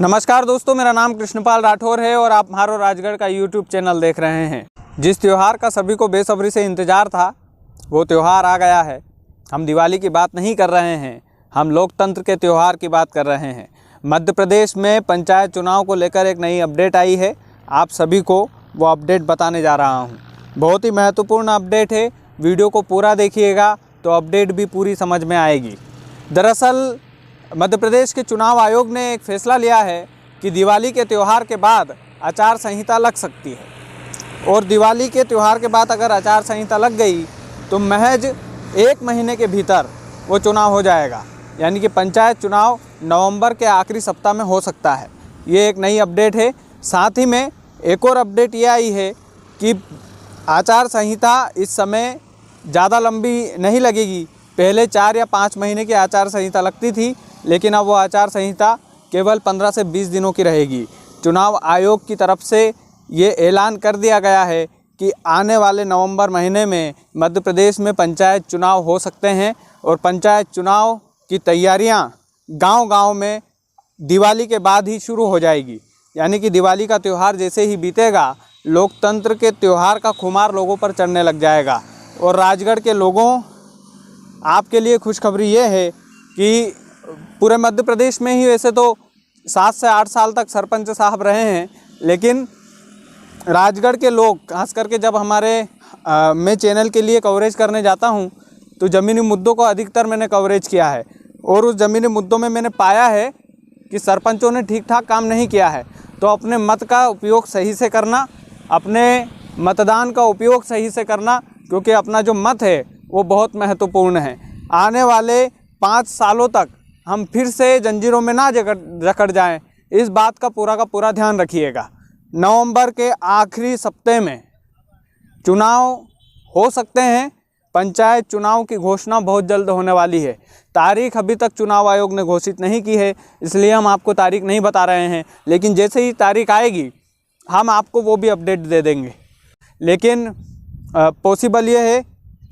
नमस्कार दोस्तों, मेरा नाम कृष्णपाल राठौर है और आप म्हारो राजगढ़ का यूट्यूब चैनल देख रहे हैं। जिस त्यौहार का सभी को बेसब्री से इंतज़ार था वो त्यौहार आ गया है। हम दिवाली की बात नहीं कर रहे हैं, हम लोकतंत्र के त्यौहार की बात कर रहे हैं। मध्य प्रदेश में पंचायत चुनाव को लेकर एक नई अपडेट आई है। आप सभी को वो अपडेट बताने जा रहा हूँ। बहुत ही महत्वपूर्ण अपडेट है, वीडियो को पूरा देखिएगा तो अपडेट भी पूरी समझ में आएगी। दरअसल मध्य प्रदेश के चुनाव आयोग ने एक फैसला लिया है कि दिवाली के त्यौहार के बाद आचार संहिता लग सकती है और दिवाली के त्यौहार के बाद अगर आचार संहिता लग गई तो महज 1 महीने के भीतर वो चुनाव हो जाएगा। यानी कि पंचायत चुनाव नवंबर के आखिरी सप्ताह में हो सकता है। ये एक नई अपडेट है। साथ ही में एक और अपडेट ये आई है कि आचार संहिता इस समय ज़्यादा लंबी नहीं लगेगी। पहले 4 या 5 महीने की आचार संहिता लगती थी, लेकिन अब वो आचार संहिता केवल 15 से 20 दिनों की रहेगी। चुनाव आयोग की तरफ से ये ऐलान कर दिया गया है कि आने वाले नवंबर महीने में मध्य प्रदेश में पंचायत चुनाव हो सकते हैं और पंचायत चुनाव की तैयारियां गांव-गांव में दिवाली के बाद ही शुरू हो जाएगी। यानी कि दिवाली का त्यौहार जैसे ही बीतेगा, लोकतंत्र के त्यौहार का खुमार लोगों पर चढ़ने लग जाएगा। और राजगढ़ के लोगों, आपके लिए खुशखबरी ये है कि पूरे मध्य प्रदेश में ही वैसे तो 7 से 8 साल तक सरपंच साहब रहे हैं, लेकिन राजगढ़ के लोग खास करके जब मैं चैनल के लिए कवरेज करने जाता हूं तो ज़मीनी मुद्दों को अधिकतर मैंने कवरेज किया है और उस ज़मीनी मुद्दों में मैंने पाया है कि सरपंचों ने ठीक ठाक काम नहीं किया है। तो अपने मत का उपयोग सही से करना, अपने मतदान का उपयोग सही से करना, क्योंकि अपना जो मत है वो बहुत महत्वपूर्ण है। आने वाले 5 सालों तक हम फिर से जंजीरों में ना जकड़ जाएं, इस बात का पूरा ध्यान रखिएगा। नवंबर के आखिरी सप्ताह में चुनाव हो सकते हैं। पंचायत चुनाव की घोषणा बहुत जल्द होने वाली है। तारीख अभी तक चुनाव आयोग ने घोषित नहीं की है, इसलिए हम आपको तारीख नहीं बता रहे हैं, लेकिन जैसे ही तारीख आएगी हम आपको वो भी अपडेट दे देंगे। लेकिन पॉसिबल ये है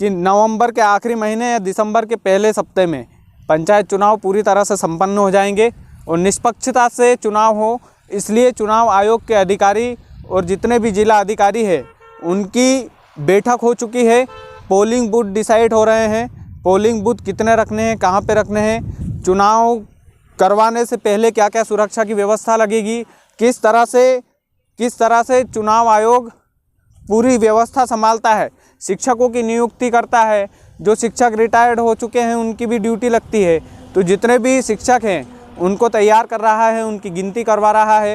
कि नवंबर के आखिरी महीने या दिसंबर के पहले सप्ताह में पंचायत चुनाव पूरी तरह से संपन्न हो जाएंगे और निष्पक्षता से चुनाव हो। इसलिए चुनाव आयोग के अधिकारी और जितने भी जिला अधिकारी हैं उनकी बैठक हो चुकी है। पोलिंग बूथ डिसाइड हो रहे हैं, पोलिंग बूथ कितने रखने हैं, कहाँ पे रखने हैं, चुनाव करवाने से पहले क्या क्या सुरक्षा की व्यवस्था लगेगी, किस तरह से चुनाव आयोग पूरी व्यवस्था संभालता है। शिक्षकों की नियुक्ति करता है, जो शिक्षक रिटायर्ड हो चुके हैं उनकी भी ड्यूटी लगती है। तो जितने भी शिक्षक हैं उनको तैयार कर रहा है, उनकी गिनती करवा रहा है।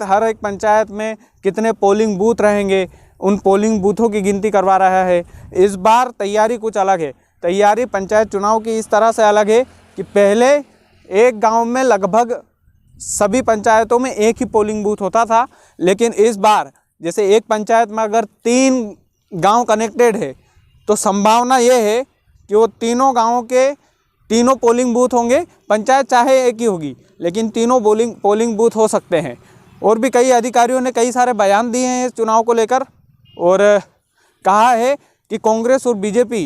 हर एक पंचायत में कितने पोलिंग बूथ रहेंगे, उन पोलिंग बूथों की गिनती करवा रहा है। इस बार तैयारी कुछ अलग है। तैयारी पंचायत चुनाव की इस तरह से अलग है कि पहले एक गाँव में लगभग सभी पंचायतों में एक ही पोलिंग बूथ होता था, लेकिन इस बार जैसे एक पंचायत में अगर 3 गांव कनेक्टेड है तो संभावना ये है कि वो तीनों गांवों के तीनों पोलिंग बूथ होंगे। पंचायत चाहे एक ही होगी, लेकिन तीनों पोलिंग बूथ हो सकते हैं। और भी कई अधिकारियों ने कई सारे बयान दिए हैं इस चुनाव को लेकर और कहा है कि कांग्रेस और बीजेपी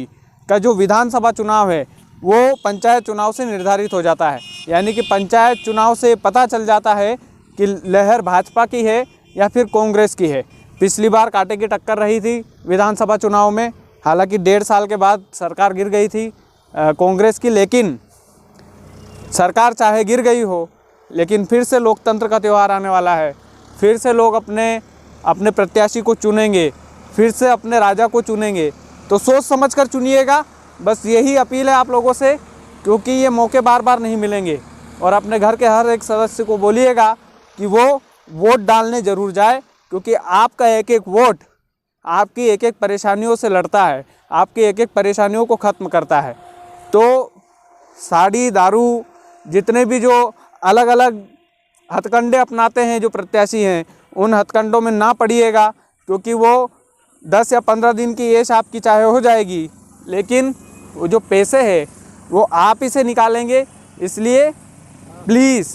का जो विधानसभा चुनाव है वो पंचायत चुनाव से निर्धारित हो जाता है। यानी कि पंचायत चुनाव से पता चल जाता है कि लहर भाजपा की है या फिर कांग्रेस की है। पिछली बार कांटे की टक्कर रही थी विधानसभा चुनाव में, हालांकि 1.5 साल के बाद सरकार गिर गई थी कांग्रेस की, लेकिन सरकार चाहे गिर गई हो, लेकिन फिर से लोकतंत्र का त्यौहार आने वाला है। फिर से लोग अपने प्रत्याशी को चुनेंगे, फिर से अपने राजा को चुनेंगे। तो सोच समझ कर चुनिएगा, बस यही अपील है आप लोगों से, क्योंकि ये मौके बार बार नहीं मिलेंगे। और अपने घर के हर एक सदस्य को बोलिएगा कि वो वोट डालने ज़रूर जाए, क्योंकि आपका एक एक वोट आपकी एक एक परेशानियों से लड़ता है, आपकी एक एक परेशानियों को ख़त्म करता है। तो साड़ी, दारू, जितने भी जो अलग अलग हथकंडे अपनाते हैं जो प्रत्याशी हैं, उन हथकंडों में ना पड़िएगा, क्योंकि वो 10 या 15 दिन की ऐश आपकी चाहे हो जाएगी, लेकिन वो जो पैसे हैं वो आप ही से निकालेंगे। इसलिए प्लीज़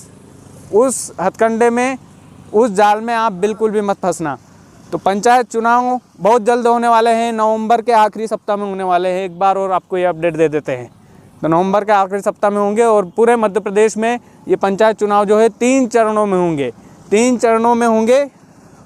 उस हथकंडे में, उस जाल में आप बिल्कुल भी मत फंसना। तो पंचायत चुनाव बहुत जल्द होने वाले हैं, नवंबर के आखिरी सप्ताह में होने वाले हैं। एक बार और आपको ये अपडेट दे देते हैं। तो नवंबर के आखिरी सप्ताह में होंगे। और पूरे मध्य प्रदेश में ये पंचायत चुनाव जो है 3 चरणों में होंगे, 3 चरणों में होंगे।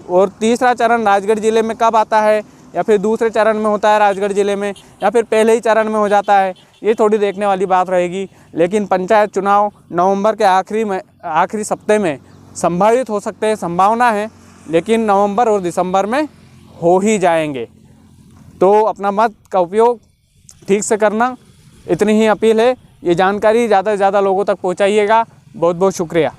और तीसरा चरण राजगढ़ ज़िले में कब आता है, या फिर दूसरे चरण में होता है राजगढ़ ज़िले में, या फिर पहले ही चरण में हो जाता है, ये थोड़ी देखने वाली बात रहेगी। लेकिन पंचायत चुनाव नवंबर के आखिरी सप्ताह में संभावित हो सकते हैं, संभावना है, लेकिन नवंबर और दिसंबर में हो ही जाएंगे। तो अपना मत का उपयोग ठीक से करना, इतनी ही अपील है। ये जानकारी ज़्यादा से ज़्यादा लोगों तक पहुँचाइएगा। बहुत बहुत शुक्रिया।